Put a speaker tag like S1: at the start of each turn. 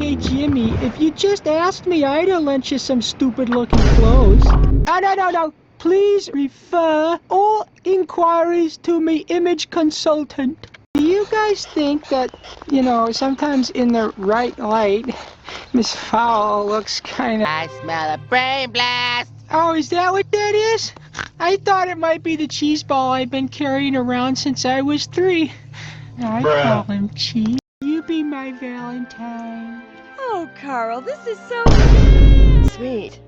S1: Hey, Jimmy, if you just asked me, I'd have lent you some stupid-looking clothes. Oh, no. Please refer all inquiries to me image consultant. Do you guys think that, sometimes in the right light, Miss Fowl looks kind of...
S2: I smell a brain blast.
S1: Oh, is that what that is? I thought it might be the cheese ball I've been carrying around since I was 3. I call him Cheese. You be my Valentine.
S3: Oh, Carl, this is so sweet.